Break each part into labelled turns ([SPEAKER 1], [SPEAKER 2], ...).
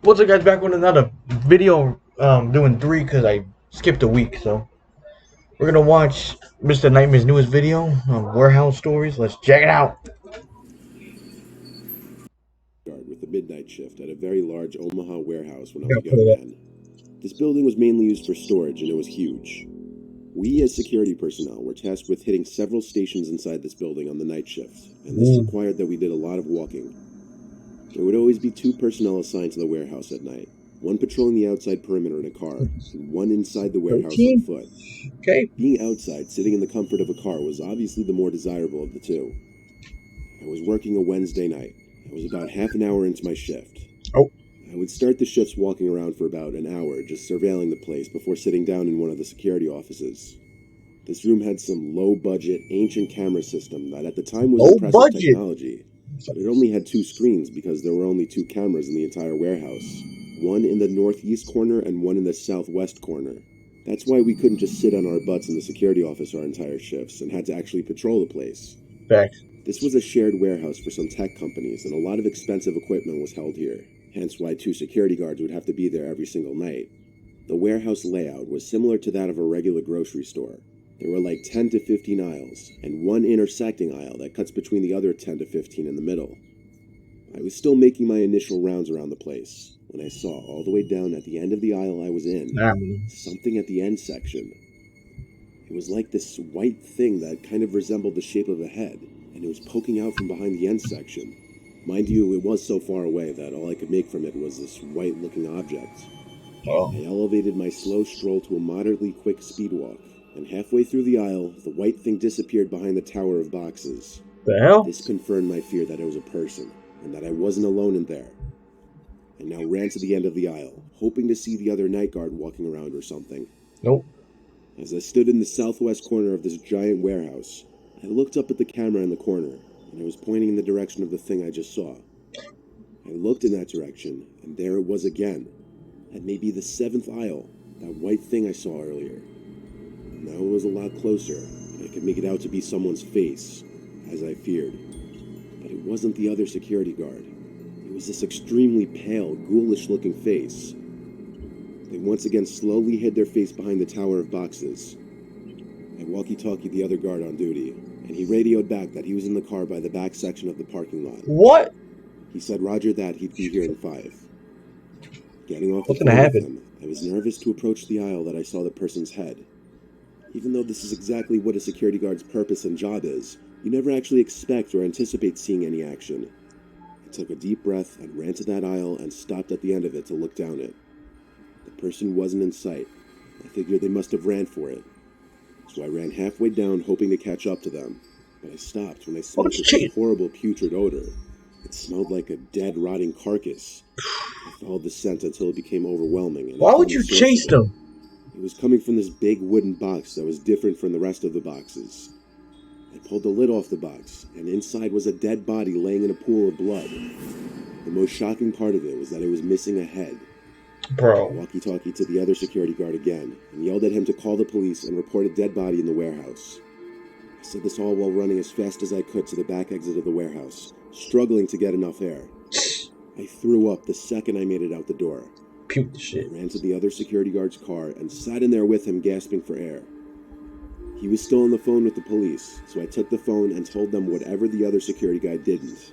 [SPEAKER 1] What's up, guys? Back with another video. Doing three because I skipped a week. So we're gonna watch Mr. Nightmare's newest video on warehouse stories. Let's check it out.
[SPEAKER 2] With the midnight shift at a very large Omaha warehouse when I was
[SPEAKER 1] Yeah,
[SPEAKER 2] a
[SPEAKER 1] put
[SPEAKER 2] young
[SPEAKER 1] it up.
[SPEAKER 2] man. This building was mainly used for storage and it was huge. We as security personnel were tasked with hitting several stations inside this building on the night shift, and this required that we did a lot of walking. There would always be two personnel assigned to the warehouse at night, one patrolling the outside perimeter in a car, and one inside the warehouse
[SPEAKER 1] 13.
[SPEAKER 2] on foot.
[SPEAKER 1] Okay.
[SPEAKER 2] Being outside, sitting in the comfort of a car was obviously the more desirable of the two. I was working a Wednesday night. I was about half an hour into my shift.
[SPEAKER 1] Oh.
[SPEAKER 2] I would start the shifts walking around for about an hour, just surveilling the place before sitting down in one of the security offices. This room had some low-budget, ancient camera system that at the time was impressive technology, but it only had two screens because there were only two cameras in the entire warehouse, one in the northeast corner and one in the southwest corner. That's why we couldn't just sit on our butts in the security office our entire shifts and had to actually patrol the place.
[SPEAKER 1] Facts.
[SPEAKER 2] This was a shared warehouse for some tech companies, and a lot of expensive equipment was held here, hence why two security guards would have to be there every single night. The warehouse layout was similar to that of a regular grocery store. There were like 10 to 15 aisles, and one intersecting aisle that cuts between the other 10 to 15 in the middle. I was still making my initial rounds around the place, when I saw all the way down at the end of the aisle I was in, something at the end section. It was like this white thing that kind of resembled the shape of a head, and it was poking out from behind the end section. Mind you, it was so far away that all I could make from it was this white-looking object.
[SPEAKER 1] Oh.
[SPEAKER 2] I elevated my slow stroll to a moderately quick speed walk, and halfway through the aisle, the white thing disappeared behind the tower of boxes.
[SPEAKER 1] The hell?
[SPEAKER 2] This confirmed my fear that it was a person, and that I wasn't alone in there. I now ran to the end of the aisle, hoping to see the other night guard walking around or something.
[SPEAKER 1] Nope.
[SPEAKER 2] As I stood in the southwest corner of this giant warehouse, I looked up at the camera in the corner, and I was pointing in the direction of the thing I just saw. I looked in that direction, and there it was again, at maybe the seventh aisle, that white thing I saw earlier. Now it was a lot closer, and I could make it out to be someone's face, as I feared. But it wasn't the other security guard. It was this extremely pale, ghoulish-looking face. They once again slowly hid their face behind the tower of boxes. I walkie-talkied the other guard on duty, and he radioed back that he was in the car by the back section of the parking lot.
[SPEAKER 1] What?
[SPEAKER 2] He said roger that, he'd be here in 5. Getting off the
[SPEAKER 1] What's gonna
[SPEAKER 2] phone with
[SPEAKER 1] happen?
[SPEAKER 2] him, I was nervous to approach the aisle that I saw the person's head. Even though this is exactly what a security guard's purpose and job is, you never actually expect or anticipate seeing any action. I took a deep breath and ran to that aisle and stopped at the end of it to look down it. The person wasn't in sight. I figured they must have ran for it. So I ran halfway down, hoping to catch up to them. But I stopped when I smelled this horrible putrid odor. It smelled like a dead, rotting carcass. I followed the scent until it became overwhelming. And
[SPEAKER 1] why would you chase them?
[SPEAKER 2] It was coming from this big wooden box that was different from the rest of the boxes. I pulled the lid off the box, and inside was a dead body laying in a pool of blood. The most shocking part of it was that it was missing a head.
[SPEAKER 1] Bro.
[SPEAKER 2] I walkie-talkied to the other security guard again, and yelled at him to call the police and report a dead body in the warehouse. I said this all while running as fast as I could to the back exit of the warehouse, struggling to get enough air. I threw up the second I made it out the door.
[SPEAKER 1] Puke the shit.
[SPEAKER 2] I ran to the other security guard's car and sat in there with him, gasping for air. He was still on the phone with the police, so I took the phone and told them whatever the other security guy didn't.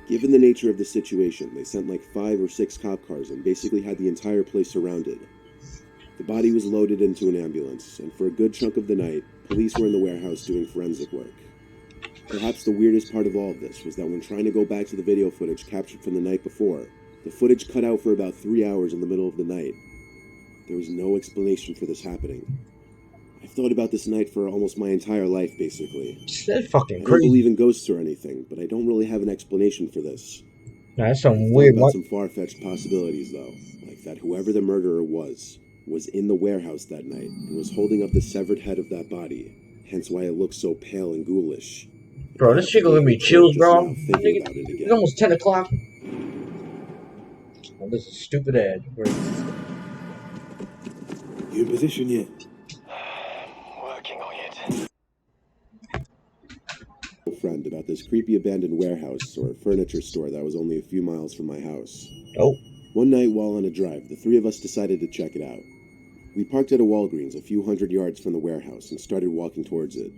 [SPEAKER 2] Given the nature of the situation, they sent like 5 or 6 cop cars and basically had the entire place surrounded. The body was loaded into an ambulance, and for a good chunk of the night, police were in the warehouse doing forensic work. Perhaps the weirdest part of all of this was that when trying to go back to the video footage captured from the night before, the footage cut out for about 3 hours in the middle of the night. There was no explanation for this happening. I've thought about this night for almost my entire life, basically.
[SPEAKER 1] That's fucking
[SPEAKER 2] I don't
[SPEAKER 1] crazy.
[SPEAKER 2] believe in ghosts or anything, but I don't really have an explanation for this.
[SPEAKER 1] Nah, that's some
[SPEAKER 2] I've
[SPEAKER 1] weird
[SPEAKER 2] thought about some far-fetched possibilities, though, like that whoever the murderer was in the warehouse that night and was holding up the severed head of that body, hence why it looks so pale and ghoulish.
[SPEAKER 1] Bro, this shit gonna be chills, bro. It's almost 10 o'clock. Oh, this is a stupid ad.
[SPEAKER 2] You in position yet?
[SPEAKER 3] Working on it.
[SPEAKER 2] Friend about this creepy abandoned warehouse or furniture store that was only a few miles from my house.
[SPEAKER 1] Oh.
[SPEAKER 2] One night while on a drive, the three of us decided to check it out. We parked at a Walgreens a few hundred yards from the warehouse and started walking towards it.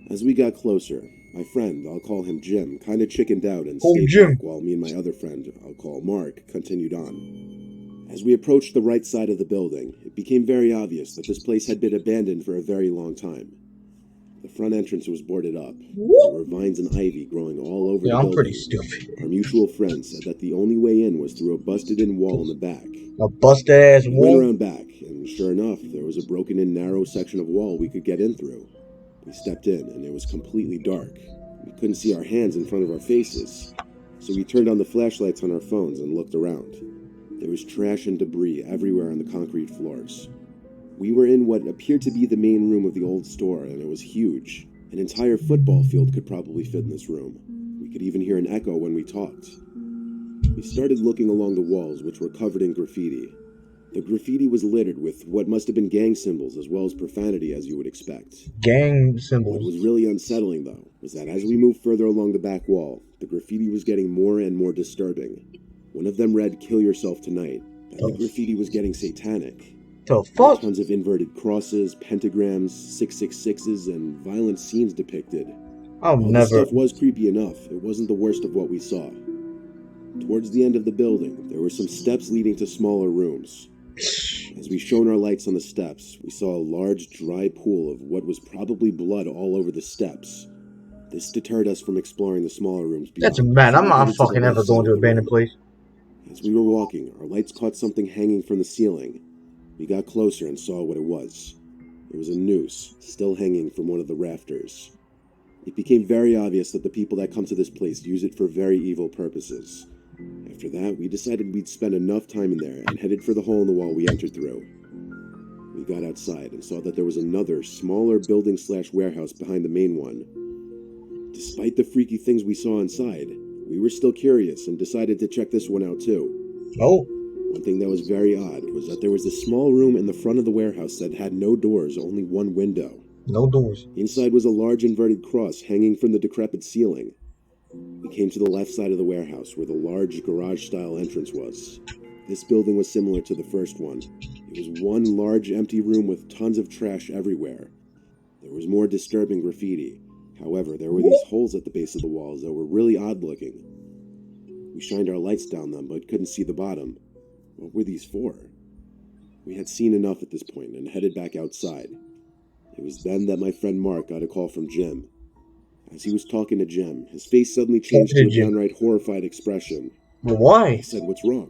[SPEAKER 2] As we got closer, my friend, I'll call him Jim, kind of chickened out and stayed back while me and my other friend, I'll call Mark, continued on. As we approached the right side of the building, it became very obvious that this place had been abandoned for a very long time. The front entrance was boarded up. There were vines and ivy growing all over the building.
[SPEAKER 1] I'm pretty stupid.
[SPEAKER 2] Our mutual friend said that the only way in was through a busted-in wall in the back.
[SPEAKER 1] A busted-ass
[SPEAKER 2] We
[SPEAKER 1] wall?
[SPEAKER 2] went around back, and sure enough, there was a broken-in narrow section of wall we could get in through. We stepped in, and it was completely dark. We couldn't see our hands in front of our faces, so we turned on the flashlights on our phones and looked around. There was trash and debris everywhere on the concrete floors. We were in what appeared to be the main room of the old store, and it was huge. An entire football field could probably fit in this room. We could even hear an echo when we talked. We started looking along the walls, which were covered in graffiti. The graffiti was littered with what must have been gang symbols as well as profanity, as you would expect.
[SPEAKER 1] Gang
[SPEAKER 2] What
[SPEAKER 1] symbols.
[SPEAKER 2] was really unsettling, though, was that as we moved further along the back wall, the graffiti was getting more and more disturbing. One of them read, "Kill yourself tonight," and the graffiti was getting satanic.
[SPEAKER 1] The fuck?
[SPEAKER 2] Tons of inverted crosses, pentagrams, 666s, and violent scenes depicted.
[SPEAKER 1] I'll
[SPEAKER 2] While this
[SPEAKER 1] never.
[SPEAKER 2] stuff was creepy enough, it wasn't the worst of what we saw. Towards the end of the building, there were some steps leading to smaller rooms. As we shone our lights on the steps, we saw a large, dry pool of what was probably blood all over the steps. This deterred us from exploring the smaller rooms beyond.
[SPEAKER 1] That's mad. I'm
[SPEAKER 2] so we
[SPEAKER 1] not
[SPEAKER 2] headed to the
[SPEAKER 1] fucking
[SPEAKER 2] left
[SPEAKER 1] ever
[SPEAKER 2] side
[SPEAKER 1] going to
[SPEAKER 2] of
[SPEAKER 1] an
[SPEAKER 2] the
[SPEAKER 1] abandoned
[SPEAKER 2] room.
[SPEAKER 1] place.
[SPEAKER 2] As we were walking, our lights caught something hanging from the ceiling. We got closer and saw what it was. It was a noose, still hanging from one of the rafters. It became very obvious that the people that come to this place use it for very evil purposes. After that, we decided we'd spend enough time in there and headed for the hole in the wall we entered through. We got outside and saw that there was another, smaller building/warehouse behind the main one. Despite the freaky things we saw inside, we were still curious and decided to check this one out too.
[SPEAKER 1] Oh.
[SPEAKER 2] One thing that was very odd was that there was a small room in the front of the warehouse that had no doors, only one window.
[SPEAKER 1] No doors.
[SPEAKER 2] Inside was a large inverted cross hanging from the decrepit ceiling. We came to the left side of the warehouse where the large garage-style entrance was. This building was similar to the first one. It was one large empty room with tons of trash everywhere. There was more disturbing graffiti. However, there were these holes at the base of the walls that were really odd-looking. We shined our lights down them but couldn't see the bottom. What were these for? We had seen enough at this point and headed back outside. It was then that my friend Mark got a call from Jim. As he was talking to Jim, his face suddenly changed to a downright horrified expression.
[SPEAKER 1] But why?
[SPEAKER 2] I said, "What's wrong?"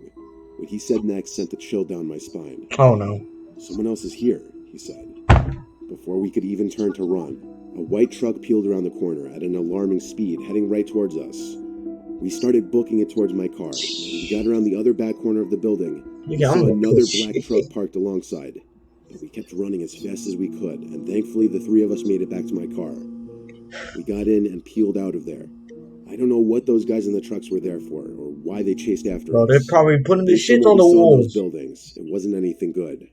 [SPEAKER 2] What he said next sent a chill down my spine.
[SPEAKER 1] Oh no.
[SPEAKER 2] "Someone else is here," he said. Before we could even turn to run, a white truck peeled around the corner at an alarming speed, heading right towards us. We started booking it towards my car. As we got around the other back corner of the building, we saw another black truck parked alongside. But we kept running as fast as we could, and thankfully the three of us made it back to my car. We got in and peeled out of there. I don't know what those guys in the trucks were there for, or why they chased after us.
[SPEAKER 1] They're probably putting the
[SPEAKER 2] Based on
[SPEAKER 1] shit
[SPEAKER 2] what
[SPEAKER 1] on the
[SPEAKER 2] we saw in
[SPEAKER 1] walls.
[SPEAKER 2] those buildings, it wasn't anything good.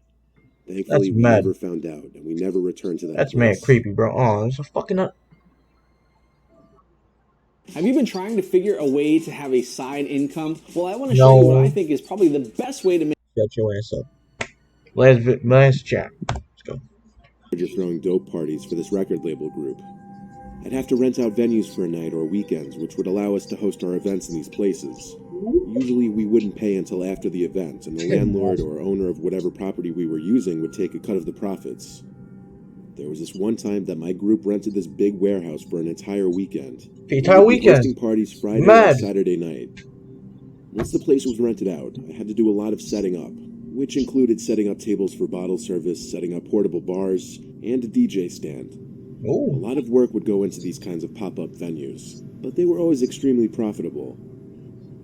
[SPEAKER 2] Thankfully, we
[SPEAKER 1] mad.
[SPEAKER 2] never found out, and we never returned to that
[SPEAKER 1] That's
[SPEAKER 2] place.
[SPEAKER 1] mad creepy, bro. Oh, it's a fucking up.
[SPEAKER 4] Have you been trying to figure a way to have a side income? Well, I want to show you what I think is probably the best way to make.
[SPEAKER 1] Shut your ass up. Last chat. Let's go.
[SPEAKER 2] You're throwing dope parties for this record label group. I'd have to rent out venues for a night or weekends, which would allow us to host our events in these places. Usually we wouldn't pay until after the event, and the landlord or owner of whatever property we were using would take a cut of the profits. There was this one time that my group rented this big warehouse for an entire weekend.
[SPEAKER 1] The entire weekend?
[SPEAKER 2] Hosting parties Friday
[SPEAKER 1] Mad.
[SPEAKER 2] and Saturday night. Once the place was rented out, I had to do a lot of setting up, which included setting up tables for bottle service, setting up portable bars, and a DJ stand. A
[SPEAKER 1] Oh.
[SPEAKER 2] lot of work would go into these kinds of pop-up venues, but they were always extremely profitable.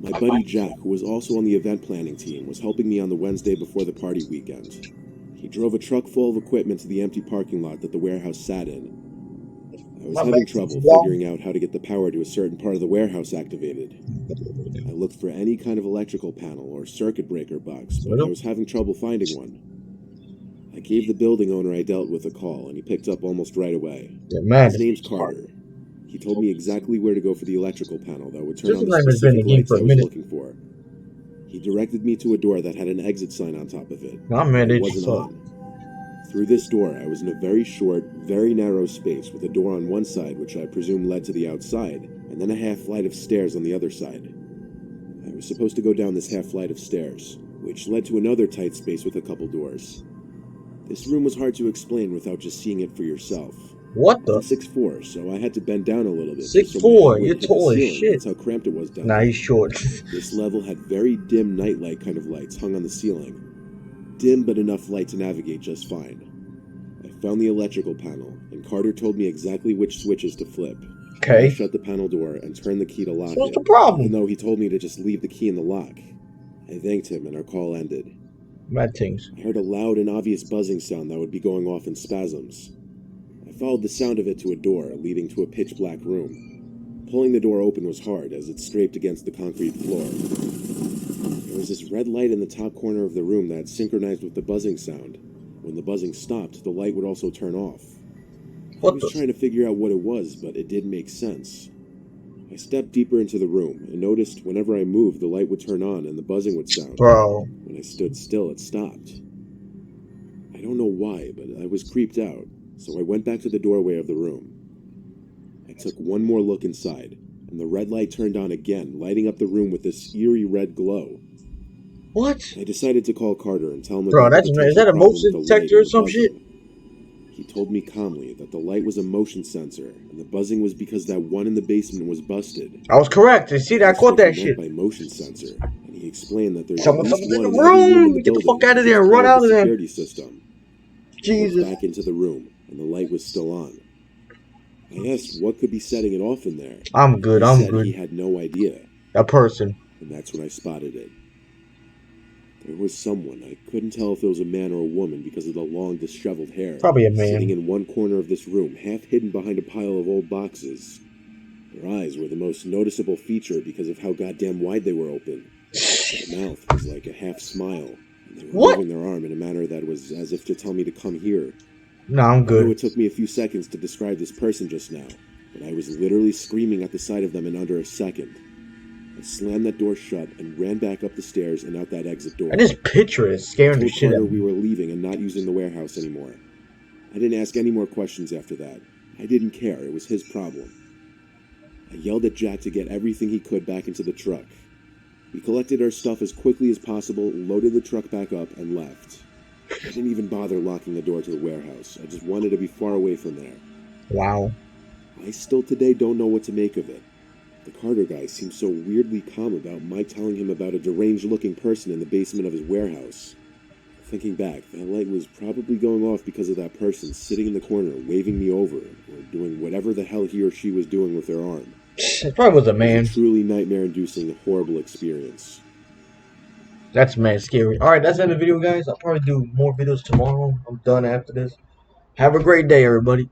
[SPEAKER 2] My buddy Jack, who was also on the event planning team, was helping me on the Wednesday before the party weekend. He drove a truck full of equipment to the empty parking lot that the warehouse sat in. I was having trouble figuring out how to get the power to a certain part of the warehouse activated. I looked for any kind of electrical panel or circuit breaker box, but I was having trouble finding one. I gave the building owner I dealt with a call, and he picked up almost right away.
[SPEAKER 1] They're mad.
[SPEAKER 2] His name's Carter. He told me exactly where to go for the electrical panel that would turn
[SPEAKER 1] This
[SPEAKER 2] on the
[SPEAKER 1] name has been
[SPEAKER 2] specific
[SPEAKER 1] a game
[SPEAKER 2] lights
[SPEAKER 1] for
[SPEAKER 2] I
[SPEAKER 1] a
[SPEAKER 2] was
[SPEAKER 1] minute.
[SPEAKER 2] looking for. He directed me to a door that had an exit sign on top of it.
[SPEAKER 1] I'm mad
[SPEAKER 2] It
[SPEAKER 1] at
[SPEAKER 2] wasn't
[SPEAKER 1] you.
[SPEAKER 2] on. Through this door, I was in a very short, very narrow space with a door on one side, which I presume led to the outside, and then a half flight of stairs on the other side. I was supposed to go down this half flight of stairs, which led to another tight space with a couple doors. This room was hard to explain without just seeing it for yourself.
[SPEAKER 1] What
[SPEAKER 2] I'm
[SPEAKER 1] the?
[SPEAKER 2] 6'4", so I had to bend down a little bit.
[SPEAKER 1] 6'4",
[SPEAKER 2] so my head would
[SPEAKER 1] you're
[SPEAKER 2] hit the
[SPEAKER 1] tall as
[SPEAKER 2] ceiling.
[SPEAKER 1] shit.
[SPEAKER 2] That's how cramped it was down
[SPEAKER 1] Nah,
[SPEAKER 2] there.
[SPEAKER 1] he's short.
[SPEAKER 2] This level had very dim nightlight kind of lights hung on the ceiling. Dim, but enough light to navigate just fine. I found the electrical panel, and Carter told me exactly which switches to flip.
[SPEAKER 1] Okay.
[SPEAKER 2] I shut the panel door and turned the key to lock
[SPEAKER 1] So what's
[SPEAKER 2] it,
[SPEAKER 1] the problem?
[SPEAKER 2] even though he told me to just leave the key in the lock. I thanked him, and our call ended.
[SPEAKER 1] Mad things.
[SPEAKER 2] I heard a loud and obvious buzzing sound that would be going off in spasms. I followed the sound of it to a door leading to a pitch-black room. Pulling the door open was hard as it scraped against the concrete floor. There was this red light in the top corner of the room that synchronized with the buzzing sound. When the buzzing stopped, the light would also turn off. I was trying to figure out what it was, but it didn't make sense. I stepped deeper into the room and noticed whenever I moved, the light would turn on and the buzzing would sound.
[SPEAKER 1] Bro.
[SPEAKER 2] When I stood still, it stopped. I don't know why, but I was creeped out, so I went back to the doorway of the room. I took one more look inside, and the red light turned on again, lighting up the room with this eerie red glow.
[SPEAKER 1] What?
[SPEAKER 2] I decided to call Carter and tell him
[SPEAKER 1] Bro,
[SPEAKER 2] about
[SPEAKER 1] that's
[SPEAKER 2] the
[SPEAKER 1] is that a
[SPEAKER 2] potential problem
[SPEAKER 1] motion
[SPEAKER 2] with the light
[SPEAKER 1] detector or
[SPEAKER 2] and the
[SPEAKER 1] some
[SPEAKER 2] buzzing.
[SPEAKER 1] shit?
[SPEAKER 2] He told me calmly that the light was a motion sensor, and the buzzing was because that one in the basement was busted.
[SPEAKER 1] I was correct. You see that? I caught that shit.
[SPEAKER 2] By motion sensor, and he explained that there's
[SPEAKER 1] Someone's
[SPEAKER 2] at least
[SPEAKER 1] in
[SPEAKER 2] one
[SPEAKER 1] the
[SPEAKER 2] in every room in
[SPEAKER 1] room.
[SPEAKER 2] the
[SPEAKER 1] Get the
[SPEAKER 2] building
[SPEAKER 1] fuck out of
[SPEAKER 2] because
[SPEAKER 1] there.
[SPEAKER 2] it's
[SPEAKER 1] Run
[SPEAKER 2] part of
[SPEAKER 1] out
[SPEAKER 2] the
[SPEAKER 1] of there.
[SPEAKER 2] security system. I
[SPEAKER 1] Jesus.
[SPEAKER 2] went back into the room, and the light was still on. I asked what could be setting it off in there.
[SPEAKER 1] I'm good.
[SPEAKER 2] He
[SPEAKER 1] I'm
[SPEAKER 2] said
[SPEAKER 1] good.
[SPEAKER 2] he had no idea,
[SPEAKER 1] A person.
[SPEAKER 2] and that's when I spotted it. There was someone. I couldn't tell if it was a man or a woman because of the long, disheveled hair.
[SPEAKER 1] Probably a man.
[SPEAKER 2] Sitting in one corner of this room, half hidden behind a pile of old boxes. Their eyes were the most noticeable feature because of how goddamn wide they were open. Their mouth was like a half smile. And they were moving their arm in a manner that was as if to tell me to come here.
[SPEAKER 1] No, I'm
[SPEAKER 2] I know
[SPEAKER 1] good.
[SPEAKER 2] it took me a few seconds to describe this person just now, but I was literally screaming at the sight of them in under a second. I slammed that door shut and ran back up the stairs and out that exit door.
[SPEAKER 1] And this picture is scaring the
[SPEAKER 2] I told
[SPEAKER 1] shit out
[SPEAKER 2] Carter
[SPEAKER 1] of
[SPEAKER 2] we
[SPEAKER 1] me.
[SPEAKER 2] were leaving and not using the warehouse anymore. I didn't ask any more questions after that. I didn't care. It was his problem. I yelled at Jack to get everything he could back into the truck. We collected our stuff as quickly as possible, loaded the truck back up, and left. I didn't even bother locking the door to the warehouse. I just wanted to be far away from there.
[SPEAKER 1] Wow.
[SPEAKER 2] I still today don't know what to make of it. The Carter guy seemed so weirdly calm about my telling him about a deranged-looking person in the basement of his warehouse. Thinking back, that light was probably going off because of that person sitting in the corner, waving me over, or doing whatever the hell he or she was doing with their arm.
[SPEAKER 1] It probably was a
[SPEAKER 2] It
[SPEAKER 1] man.
[SPEAKER 2] was a truly nightmare-inducing, horrible experience.
[SPEAKER 1] That's mad scary. Alright, that's the end of the video, guys. I'll probably do more videos tomorrow. I'm done after this. Have a great day, everybody.